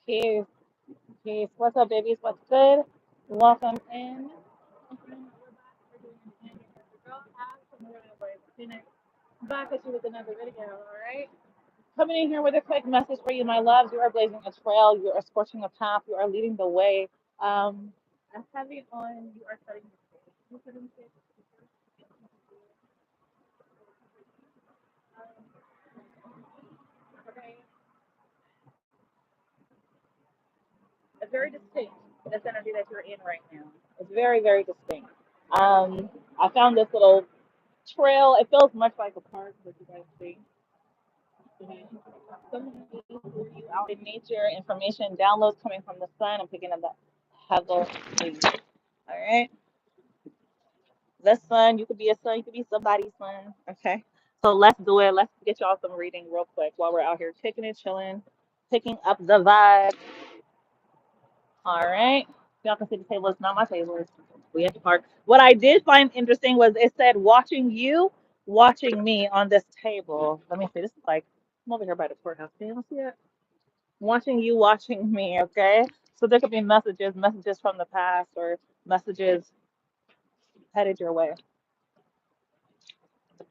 Peace, peace. What's up, babies? What's good? Welcome in. Phoneix. Back at you with another video, all right? Coming in here with a quick message for you, my loves. You are blazing a trail. You are scorching a path. You are leading the way. I'm heavy on. You are setting the stage. You're setting the stage. Okay, it's very distinct. This energy that you're in right now. It's very, very distinct. I found this little trail. It feels much like a park, what you guys see. Some you out in nature, information, downloads coming from the sun. I'm picking up that Heather. All right. The sun, you could be a sun, you could be somebody's son. Okay. So let's do it. Let's get y'all some reading real quick while we're out here kicking it, chilling, picking up the vibe. All right. Y'all can see the table. It's not my table. We at the park. What I did find interesting was it said watching you, watching me on this table. Let me see. This is like I'm over here by the courthouse. Can you see it? Watching you, watching me, okay? So there could be messages from the past or messages headed your way.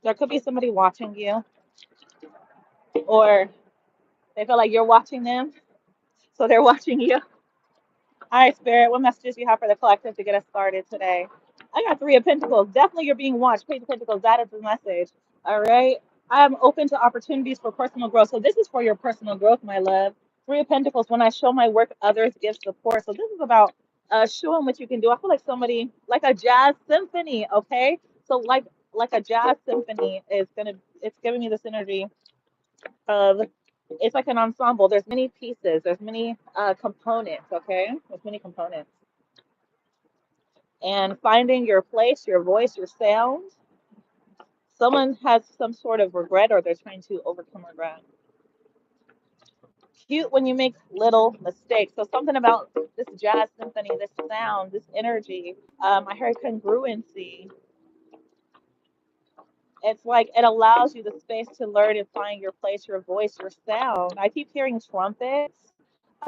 There could be somebody watching you, or they feel like you're watching them, so they're watching you. All right, Spirit, what messages you have for the collective to get us started today? I got Three of Pentacles. Definitely you're being watched. Page of Pentacles, that is the message. All right. I am open to opportunities for personal growth. So this is for your personal growth, my love. Three of Pentacles, when I show my work, others give support. So this is about showing what you can do. I feel like somebody, like a jazz symphony, okay? So like a jazz symphony is gonna, it's giving me this energy of, it's like an ensemble. There's many pieces. There's many components, okay? There's many components. And finding your place, your voice, your sound. Someone has some sort of regret or they're trying to overcome regret. Cute when you make little mistakes. So something about this jazz symphony, this sound, this energy. I heard congruency. It's like it allows you the space to learn and find your place, your voice, your sound. I keep hearing trumpets.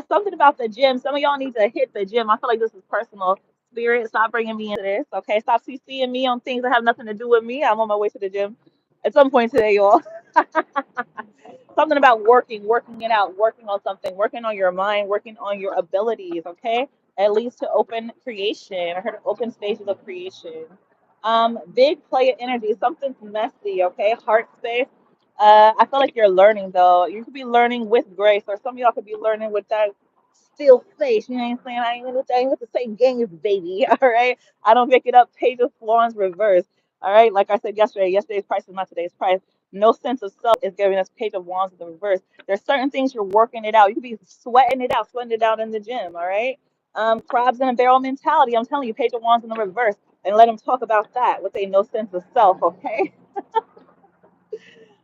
Something about the gym. Some of y'all need to hit the gym. I feel like this is personal. Spirit, stop bringing me into this. Okay, stop CCing me on things that have nothing to do with me. I'm on my way to the gym at some point today, y'all. Something about working it out, working on something, working on your mind, working on your abilities. Okay, it leads to open creation. I heard open spaces of creation. Big player energy, something's messy, okay? Heart space. I feel like you're learning though. You could be learning with grace, or some of y'all could be learning with that still face. You know what I'm saying? I ain't with the same games, baby. All right. I don't pick it up. Page of Wands reverse. All right. Like I said yesterday, yesterday's price is not today's price. No sense of self is giving us Page of Wands in the reverse. There's certain things you're working it out. You could be sweating it out in the gym. All right. Crabs in a barrel mentality. I'm telling you, Page of Wands in the reverse, and let them talk about that with a no sense of self, okay?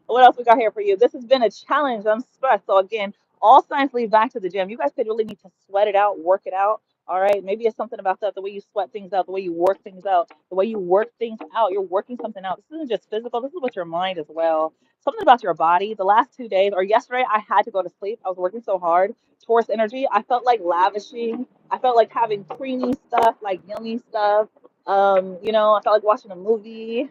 What else we got here for you? This has been a challenge. I'm stressed. So again, all signs lead back to the gym. You guys could really need to sweat it out, work it out. All right. Maybe it's something about that, the way you sweat things out, the way you work things out, the way you work things out. You're working something out. This isn't just physical, this is with your mind as well. Something about your body. The last 2 days or yesterday, I had to go to sleep. I was working so hard. Taurus energy. I felt like lavishing. I felt like having creamy stuff, like yummy stuff. I felt like watching a movie.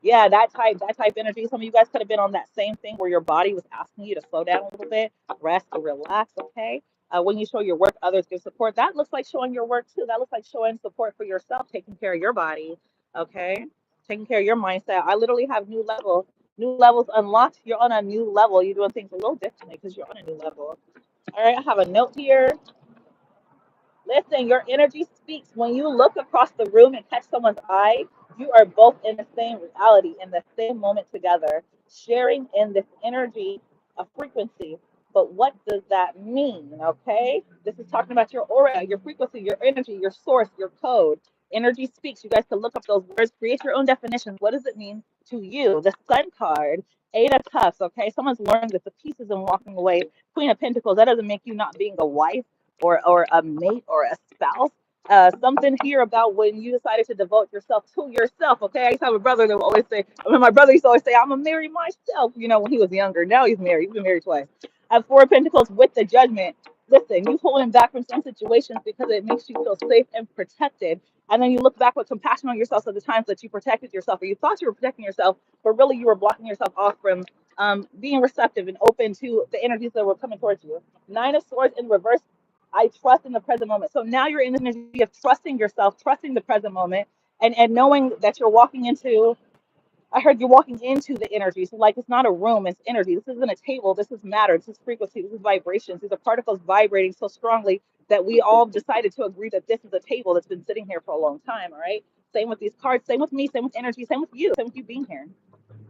Yeah, that type energy. Some of you guys could have been on that same thing where your body was asking you to slow down a little bit, rest or relax, okay? When you show your work, others give support. That looks like showing your work too. That looks like showing support for yourself, taking care of your body, okay? Taking care of your mindset. I literally have new levels unlocked. You're on a new level. You're doing things a little differently because you're on a new level. All right, I have a note here. Listen, your energy speaks. When you look across the room and catch someone's eye, you are both in the same reality, in the same moment together, sharing in this energy, a frequency. But what does that mean? Okay. This is talking about your aura, your frequency, your energy, your source, your code. Energy speaks. You guys can look up those words, create your own definitions. What does it mean to you? The Sun card, Eight of Cups. Okay. Someone's learned that the pieces and walking away. Queen of Pentacles. That doesn't make you not being a wife or a mate or a spouse. Something here about when you decided to devote yourself to yourself. Okay, I used to have a brother that would always say, I mean, my brother used to always say, I'm gonna marry myself. When he was younger. Now he's married. He's been married twice. I have Four of Pentacles with the Judgment. Listen, you holding back from some situations because it makes you feel safe and protected. And then you look back with compassion on yourself at the times that you protected yourself, or you thought you were protecting yourself, but really you were blocking yourself off from being receptive and open to the energies that were coming towards you. Nine of Swords in reverse. I trust in the present moment. So now you're in the energy of trusting yourself, trusting the present moment, and knowing that you're walking into, I heard you're walking into the energy. So, like, it's not a room, it's energy. This isn't a table. This is matter. This is frequency. This is vibrations. These are particles vibrating so strongly that we all decided to agree that this is a table that's been sitting here for a long time. All right. Same with these cards. Same with me. Same with energy. Same with you. Same with you being here.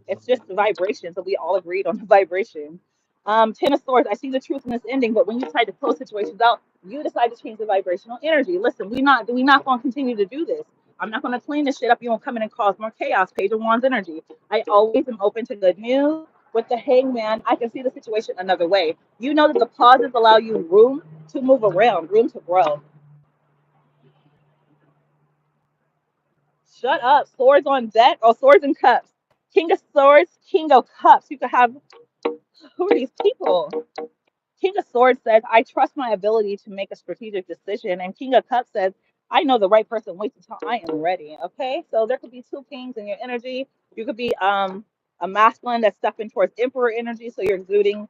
It's just the vibration. So we all agreed on the vibration. Ten of Swords, I see the truth in this ending, but when you decide to close situations out, you decide to change the vibrational energy. Listen, we not going to continue to do this. I'm not going to clean this shit up. You won't come in and cause more chaos. Page of Wands energy. I always am open to good news. With the Hangman, I can see the situation another way. You know that the pauses allow you room to move around, room to grow. Shut up. Swords on deck. Oh, swords and cups. King of Swords, King of Cups. You could have, who are these people? King of Swords says, I trust my ability to make a strategic decision. And King of Cups says, I know the right person. Wait until I am ready. Okay. So there could be two kings in your energy. You could be a masculine that's stepping towards emperor energy. So you're exuding,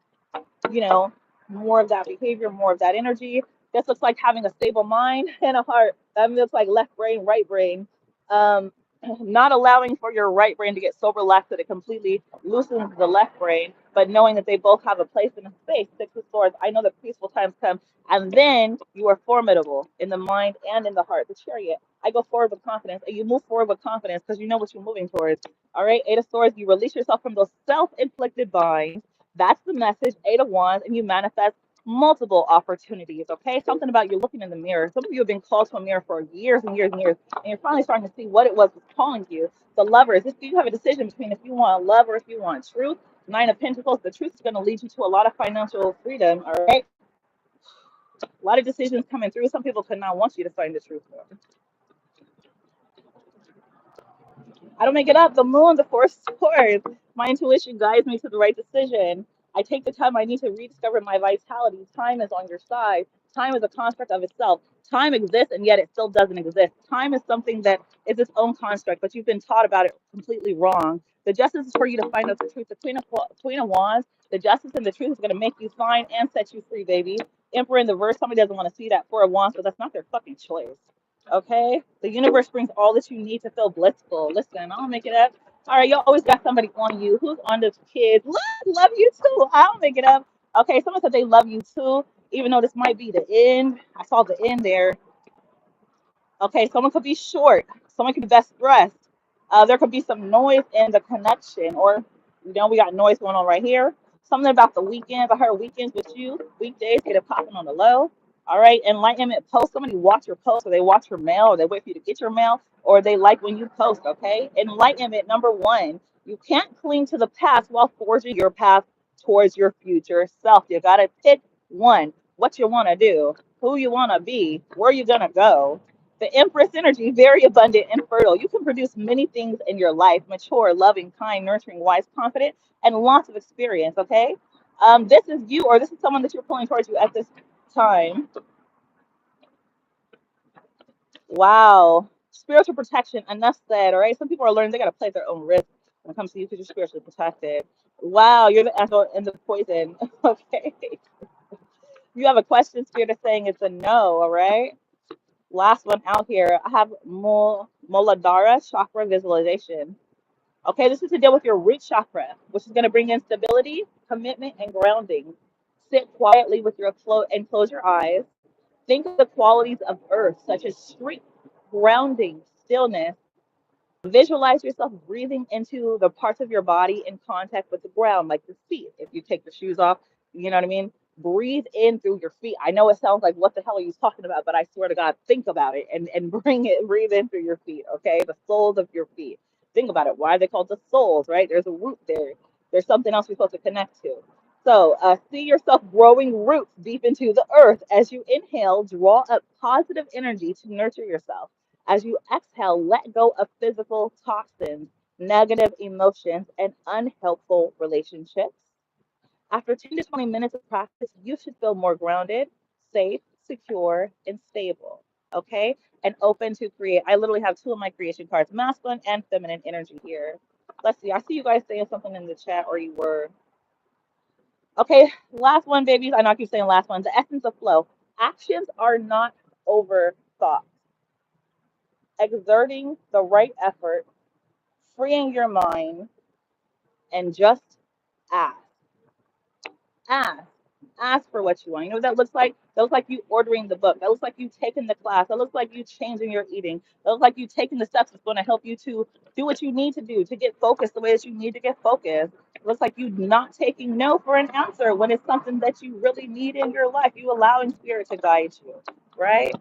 you know, more of that behavior, more of that energy. This looks like having a stable mind and a heart. That looks like left brain, right brain. Um, not allowing for your right brain to get so relaxed that it completely loosens the left brain, but knowing that they both have a place in a space. Six of Swords. I know that peaceful times come, and then you are formidable in the mind and in the heart. The Chariot. I go forward with confidence, and you move forward with confidence because you know what you're moving towards. All right, Eight of Swords. You release yourself from those self-inflicted binds. That's the message. Eight of Wands, and you manifest multiple opportunities. Okay, something about you looking in the mirror. Some of you have been called to a mirror for years and years and years, and you're finally starting to see what it was that's calling you. The Lovers. If you have a decision between if you want love or if you want truth. Nine of Pentacles. The truth is going to lead you to a lot of financial freedom. All right, a lot of decisions coming through. Some people could not want you to find the truth. I don't make it up. The Moon, the Four of Swords. My intuition guides me to the right decision. I take the time I need to rediscover my vitality. Time is on your side. Time is a construct of itself. Time exists and yet it still doesn't exist. Time is something that is its own construct, but you've been taught about it completely wrong. The justice is for you to find out the truth. The Queen of Wands, the justice and the truth is going to make you find and set you free, baby. Emperor in the verse, somebody doesn't want to see that Four of Wands, but that's not their fucking choice. Okay? The universe brings all that you need to feel blissful. Listen, I don't make it up. All right, you always got somebody on you. Who's on the kids? Love you too. I don't make it up. Okay, someone said they love you too, even though this might be the end. I saw the end there. Okay, someone could be short. Someone could be best dressed. There could be some noise in the connection, or we got noise going on right here. Something about the weekends. I heard weekends with you. Weekdays get it popping on the low. All right, enlightenment post. Somebody watch your post, or they watch your mail, or they wait for you to get your mail, or they like when you post. Okay, enlightenment number one. You can't cling to the past while forging your path towards your future self. You gotta pick one. What you want to do, who you want to be, where you gonna go. The Empress energy, very abundant and fertile. You can produce many things in your life: mature, loving, kind, nurturing, wise, confident, and lots of experience. Okay. This is you, or this is someone that you're pulling towards you at this time. Wow. Spiritual protection, enough said. All right. Some people are learning they got to play at their own risk when it comes to you because you're spiritually protected. Wow. You're the angel and the poison. Okay. You have a question, Spirit is saying it's a no. All right. Last one out here. I have Muladhara chakra visualization. Okay, this is to deal with your root chakra, which is going to bring in stability, commitment, and grounding. Sit quietly with your and close your eyes. Think of the qualities of earth, such as strength, grounding, stillness. Visualize yourself breathing into the parts of your body in contact with the ground, like the feet. If you take the shoes off, you know what I mean? Breathe in through your feet. I know it sounds like, what the hell are you talking about? But I swear to God, think about it and breathe in through your feet, okay? The soles of your feet. Think about it. Why are they called the soles, right? There's a root there. There's something else we're supposed to connect to. So see yourself growing roots deep into the earth. As you inhale, draw up positive energy to nurture yourself. As you exhale, let go of physical toxins, negative emotions, and unhelpful relationships. After 10 to 20 minutes of practice, you should feel more grounded, safe, secure, and stable. Okay? And open to create. I literally have two of my creation cards, masculine and feminine energy here. Let's see. I see you guys saying something in the chat, or you were. Okay, last one, babies. I know I keep saying last one. The essence of flow. Actions are not over thoughts. Exerting the right effort, freeing your mind, and just ask. Ask. Ask for what you want. You know what that looks like? That looks like you ordering the book. That looks like you taking the class. That looks like you changing your eating. That looks like you taking the steps that's going to help you to do what you need to do to get focused the way that you need to get focused. It looks like you not taking no for an answer when it's something that you really need in your life. You allowing spirit to guide you, right?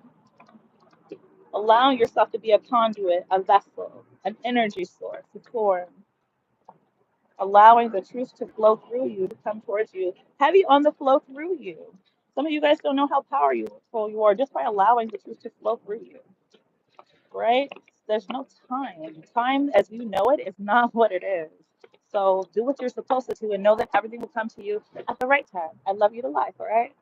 Allowing yourself to be a conduit, a vessel, an energy source, a form, allowing the truth to flow through you, to come towards you, heavy on the flow through you. Some of you guys don't know how powerful you are just by allowing the truth to flow through you, right? There's no time. Time, as you know it, is not what it is. So do what you're supposed to do and know that everything will come to you at the right time. I love you to life, all right?